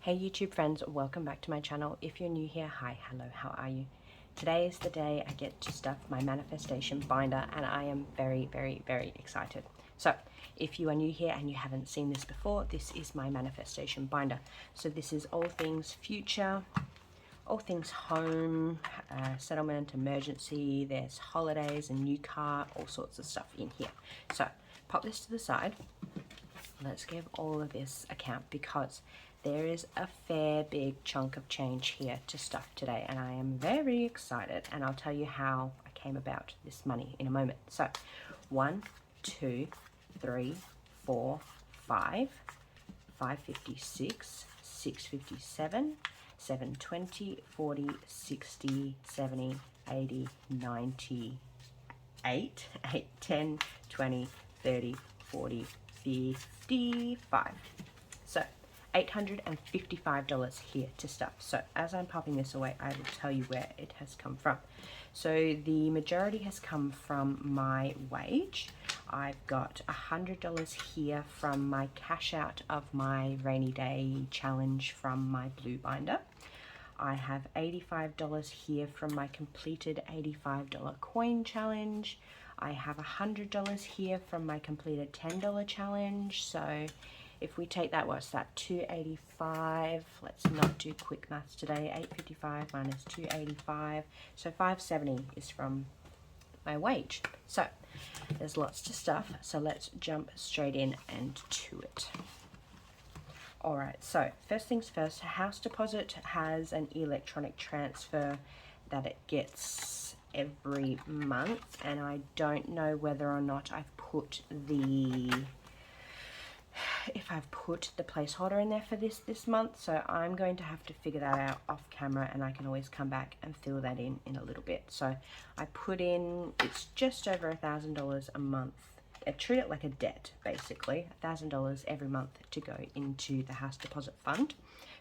Hey YouTube friends, welcome back to my channel. If you're new here, hi, hello, how are you? Today is the day I get to stuff my manifestation binder and I am very excited. So if you are new here and you haven't seen this before, this is my manifestation binder. So this is all things future, all things home, settlement, emergency, there's holidays, a new car, all sorts of stuff in here. So pop this to the side. Let's give all of this a count because there is a fair big chunk of change here to stuff today and I am very excited, and I'll tell you how I came about this money in a moment. So 1, 2, 3, 4, 5, 556, 657, 720, 40, 60, 70, 80, 90, 8, 8, 10, 20, 30, 40, 55. So $855 here to stuff. So as I'm popping this away, I will tell you where it has come from. So the majority has come from my wage. I've got $100 here from my cash out of my rainy day challenge from my blue binder. I have $85 here from my completed $85 coin challenge. I have $100 here from my completed $10 challenge. So if we take that, what's that, 285, let's not do quick maths today, 855 minus 285, so 570 is from my wage. So there's lots to stuff, so let's jump straight in and to it. Alright, so first things first, house deposit has an electronic transfer that it gets every month, and I don't know whether or not I've put the placeholder in there for this month, so I'm going to have to figure that out off camera, and I can always come back and fill that in a little bit. So I put in, it's just over $1,000 a month. I treat it like a debt, basically, $1,000 every month to go into the house deposit fund.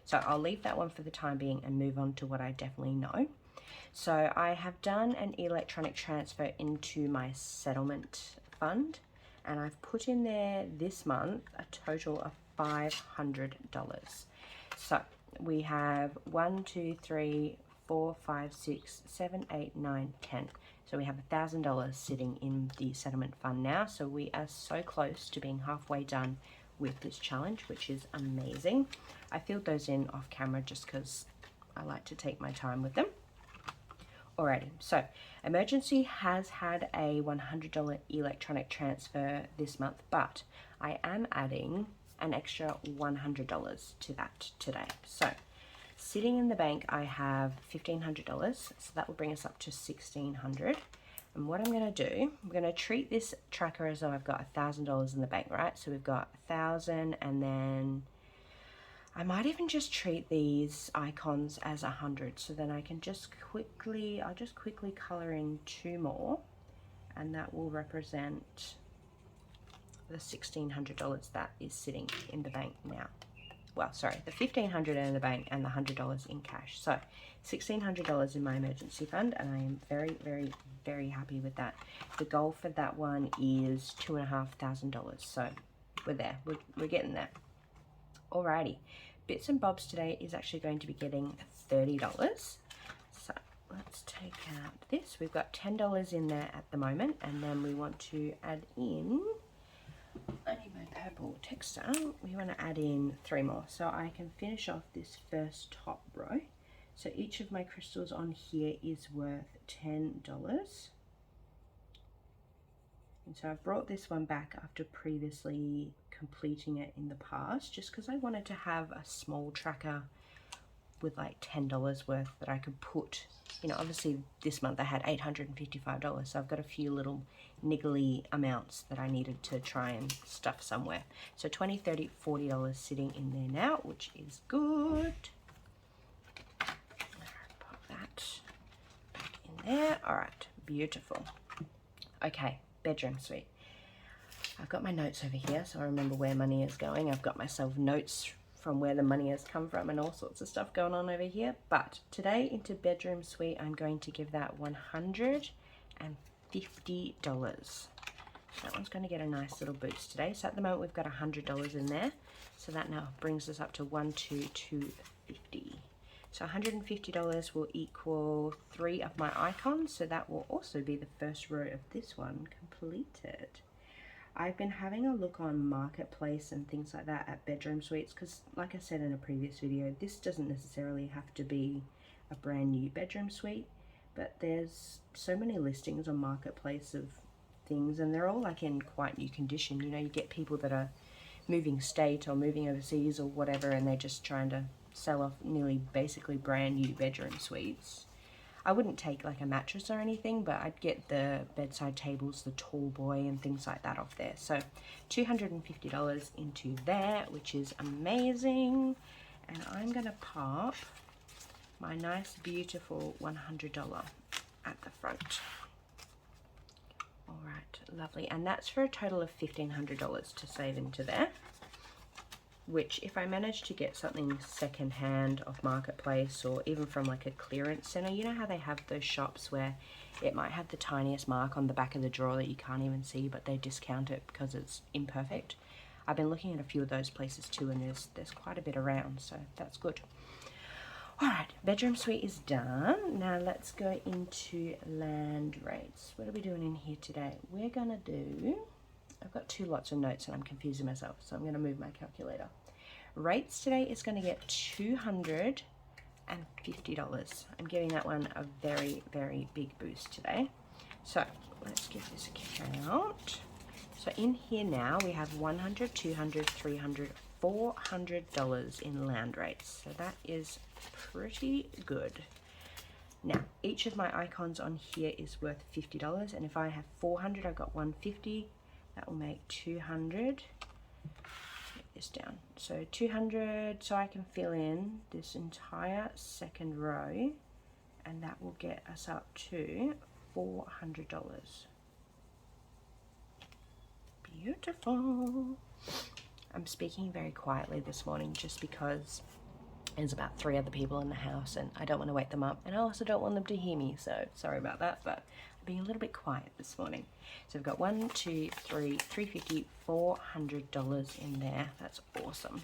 So I'll leave that one for the time being and move on to what I definitely know. So I have done an electronic transfer into my settlement fund, and I've put in there this month a total of $500. So we have 1, 2, 3, 4, 5, 6, 7, 8, 9, 10. So we have $1,000 sitting in the settlement fund now. So we are so close to being halfway done with this challenge, which is amazing. I filled those in off camera just because I like to take my time with them. Alrighty, so emergency has had a $100 electronic transfer this month, but I am adding an extra $100 to that today. So sitting in the bank, I have $1,500, so that will bring us up to $1,600. And what I'm going to do, I'm going to treat this tracker as though I've got $1,000 in the bank, right? So we've got 1,000, and then I might even just treat these icons as 100, so then I can just quickly, I'll just quickly color in 2 more, and that will represent the $1,600 that is sitting in the bank now. Well, sorry, the $1,500 in the bank and the $100 in cash. So $1,600 in my emergency fund, and I am very happy with that. The goal for that one is $2,500, so we're there, we're getting there. Alrighty, bits and bobs today is actually going to be getting $30. So let's take out this. We've got $10 in there at the moment, and then we want to add in, I need my purple texture, we want to add in 3 more so I can finish off this first top row. So each of my crystals on here is worth $10. And so I've brought this one back after previously completing it in the past, just because I wanted to have a small tracker with like $10 worth that I could put, you know, obviously this month I had $855, so I've got a few little niggly amounts that I needed to try and stuff somewhere. So $20, $30, $40 sitting in there now, which is good. Pop that back in there. All right, beautiful. Okay, bedroom suite. I've got my notes over here so I remember where money is going. I've got myself notes from where the money has come from and all sorts of stuff going on over here. But today into bedroom suite, I'm going to give that $150. That one's going to get a nice little boost today. So at the moment we've got $100 in there. So that now brings us up to $122.50. So $150 will equal 3 of my icons. So that will also be the first row of this one completed. I've been having a look on Marketplace and things like that at bedroom suites because, like I said in a previous video, this doesn't necessarily have to be a brand new bedroom suite, but there's so many listings on Marketplace of things, and they're all like in quite new condition. You know, you get people that are moving state or moving overseas or whatever, and they're just trying to sell off nearly basically brand new bedroom suites. I wouldn't take like a mattress or anything, but I'd get the bedside tables, the tall boy and things like that off there. So $250 into there, which is amazing. And I'm gonna pop my nice beautiful $100 at the front. All right, lovely. And that's for a total of $1,500 to save into there, which if I manage to get something secondhand off Marketplace or even from like a clearance center, you know how they have those shops where it might have the tiniest mark on the back of the drawer that you can't even see, but they discount it because it's imperfect. I've been looking at a few of those places too, and there's quite a bit around, so that's good. All right, bedroom suite is done. Now let's go into land rates. What are we doing in here today? We're gonna do, I've got 2 lots of notes and I'm confusing myself, so I'm gonna move my calculator. Rates today is gonna get $250. I'm giving that one a very, very big boost today. So let's give this a count. So in here now we have $100, $200, $300, $400 in land rates. So that is pretty good. Now each of my icons on here is worth $50, and if I have 400, I've got 150. That will make 200. Get this down. So 200, so I can fill in this entire second row, and that will get us up to $400. Beautiful. I'm speaking very quietly this morning just because there's about 3 other people in the house and I don't want to wake them up, and I also don't want them to hear me, so sorry about that, but I'm being a little bit quiet this morning. So we've got 1, 2, 3, $350, $400 in there. That's awesome.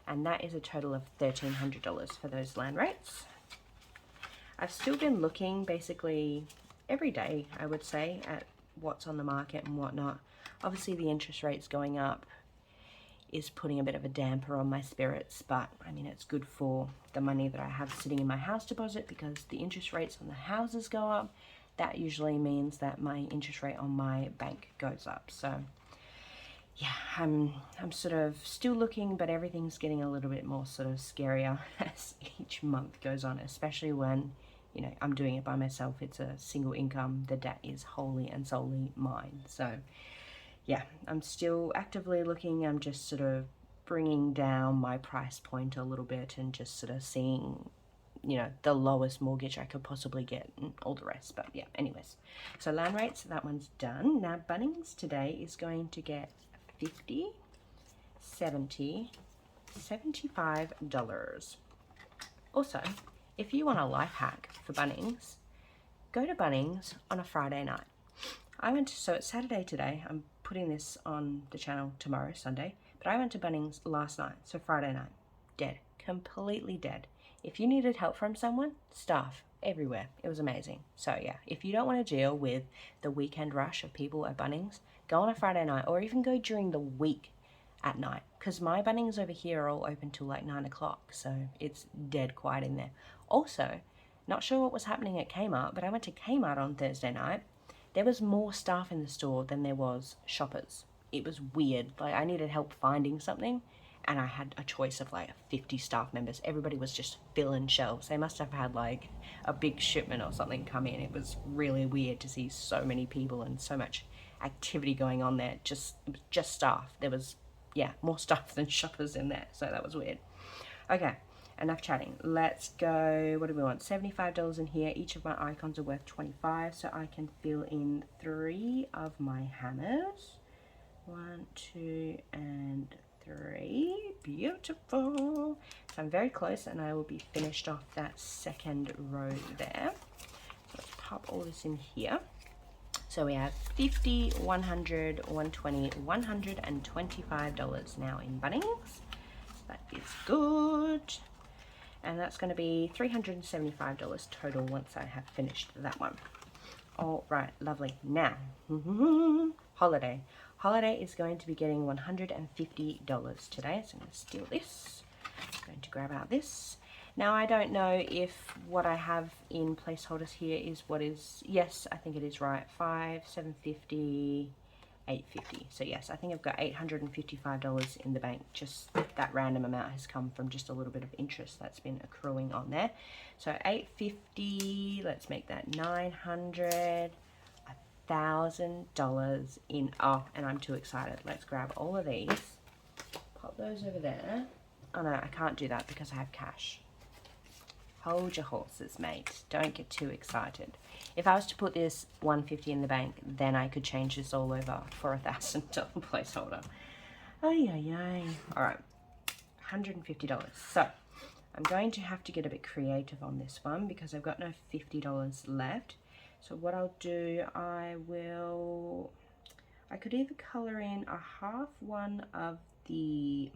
And that is a total of $1,300 for those land rates. I've still been looking basically every day, I would say, at what's on the market and whatnot. Obviously the interest rates going up is putting a bit of a damper on my spirits, but I mean it's good for the money that I have sitting in my house deposit, because the interest rates on the houses go up. That usually means that my interest rate on my bank goes up. So yeah, I'm sort of still looking, but everything's getting a little bit more sort of scarier as each month goes on, especially when, you know, I'm doing it by myself. It's a single income. The debt is wholly and solely mine. So yeah, I'm still actively looking. I'm just sort of bringing down my price point a little bit and just sort of seeing, you know, the lowest mortgage I could possibly get and all the rest. But yeah, anyways. So land rates, that one's done. Now Bunnings today is going to get $50, $70, $75. Also, if you want a life hack for Bunnings, go to Bunnings on a Friday night. So it's Saturday today. I'm putting this on the channel tomorrow, Sunday, but I went to Bunnings last night, so Friday night. Dead. Completely dead. If you needed help from someone, staff everywhere. It was amazing. So yeah, if you don't want to deal with the weekend rush of people at Bunnings, go on a Friday night, or even go during the week at night, because my Bunnings over here are all open till like 9 o'clock, so it's dead quiet in there. Also, not sure what was happening at Kmart, but I went to Kmart on Thursday night. There was more staff in the store than there was shoppers. It was weird. Like, I needed help finding something, and I had a choice of like 50 staff members. Everybody was just filling shelves. They must have had like a big shipment or something come in. It was really weird to see so many people and so much activity going on there. It was just staff. There was, yeah, more staff than shoppers in there. So that was weird. Okay, enough chatting. Let's go. What do we want? $75 in here. Each of my icons are worth $25, so I can fill in 3 of my hammers. 1, 2, and 3. Beautiful. So I'm very close, and I will be finished off that second row there. So let's pop all this in here. So So we have $50, $100, $120, $125 now in Bunnings. That is good. And that's going to be $375 total once I have finished that one. All right, lovely. Now, Holiday. Holiday is going to be getting $150 today. So I'm going to steal this. I'm going to grab out this. Now, I don't know if what I have in placeholders here is what is, yes, I think it is right. 5, 750, 850. So yes, I think I've got $855 in the bank. Just that random amount has come from just a little bit of interest that's been accruing on there. So 850, let's make that 900, $1,000 in. Oh, and I'm too excited. Let's grab all of these, pop those over there. Oh no, I can't do that because I have cash. Hold your horses, mate. Don't get too excited. If I was to put this $150 in the bank, then I could change this all over for a $1,000 placeholder. Ay, ay, ay. All right, $150. So I'm going to have to get a bit creative on this one because I've got no $50 left. So what I'll do, I could either color in a half one of the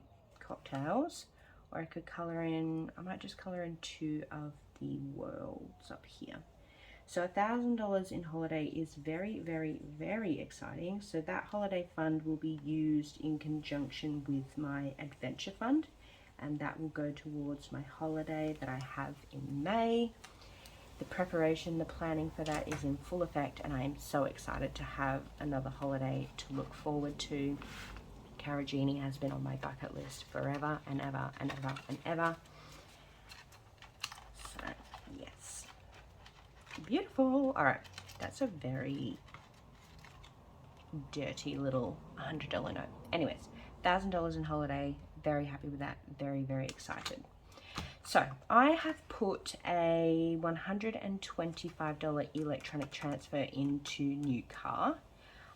cocktails, or I could color in, I might just color in 2 of the worlds up here. So $1,000 in Holiday is very, very, very exciting. So that Holiday fund will be used in conjunction with my Adventure Fund, and that will go towards my holiday that I have in May. The preparation, the planning for that is in full effect, and I am so excited to have another holiday to look forward to. Carragini has been on my bucket list forever and ever and ever and ever. So, yes. Beautiful. All right. That's a very dirty little $100 note. Anyways, $1,000 in Holiday. Very happy with that. Very, very excited. So, I have put a $125 electronic transfer into New Car.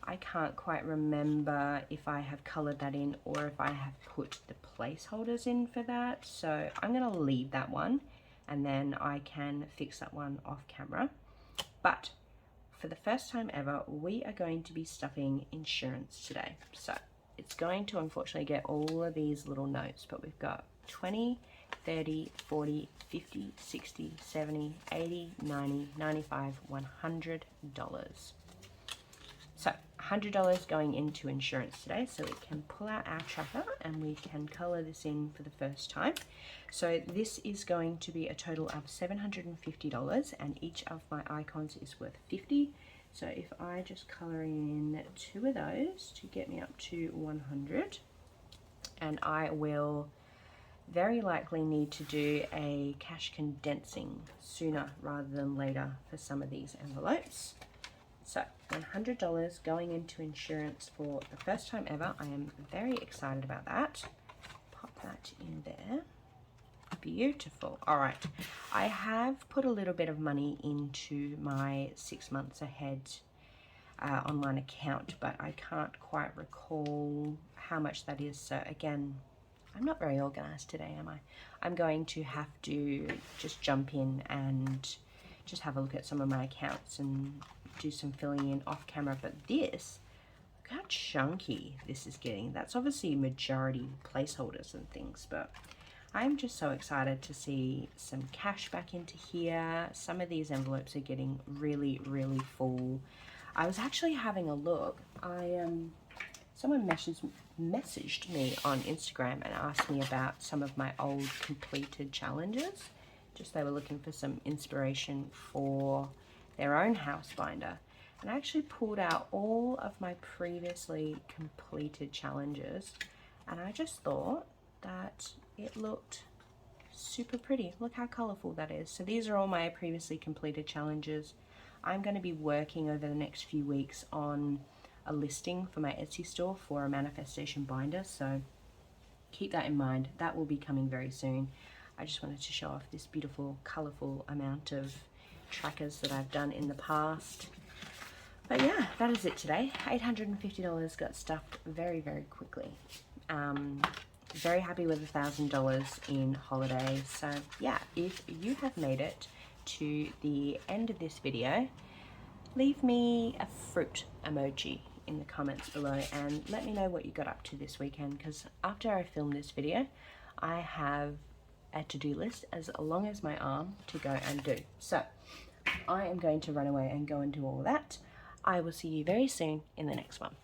I can't quite remember if I have colored that in or if I have put the placeholders in for that. So I'm going to leave that one and then I can fix that one off camera. But for the first time ever, we are going to be stuffing insurance today. So it's going to unfortunately get all of these little notes, but we've got 20, 30, 40, 50, 60, 70, 80, 90, 95, $100. So $100 going into insurance today, so we can pull out our tracker and we can color this in for the first time. So this is going to be a total of $750, and each of my icons is worth 50. So if I just color in 2 of those to get me up to 100, and I will very likely need to do a cash condensing sooner rather than later for some of these envelopes. So $100 going into insurance for the first time ever. I am very excited about that. Pop that in there. Beautiful. All right. I have put a little bit of money into my 6 months ahead online account, but I can't quite recall how much that is. So again, I'm not very organized today, am I? I'm going to have to just jump in and just have a look at some of my accounts and do some filling in off camera. But this, look how chunky this is getting. That's obviously majority placeholders and things, but I'm just so excited to see some cash back into here. Some of these envelopes are getting really, really full. I was actually having a look. Someone messaged me on Instagram and asked me about some of my old completed challenges. Just they were looking for some inspiration for their own house binder. And I actually pulled out all of my previously completed challenges, and I just thought that it looked super pretty. Look how colorful that is. So these are all my previously completed challenges. I'm going to be working over the next few weeks on a listing for my Etsy store for a manifestation binder, so keep that in mind. That will be coming very soon. I just wanted to show off this beautiful, colorful amount of trackers that I've done in the past. But yeah, that is it today. $850 got stuffed very, very quickly. Very happy with $1,000 in holiday. So yeah, if you have made it to the end of this video, leave me a fruit emoji in the comments below and let me know what you got up to this weekend, because after I film this video I have a to-do list as long as my arm to go and do. So I am going to run away and go and do all that. I will see you very soon in the next one.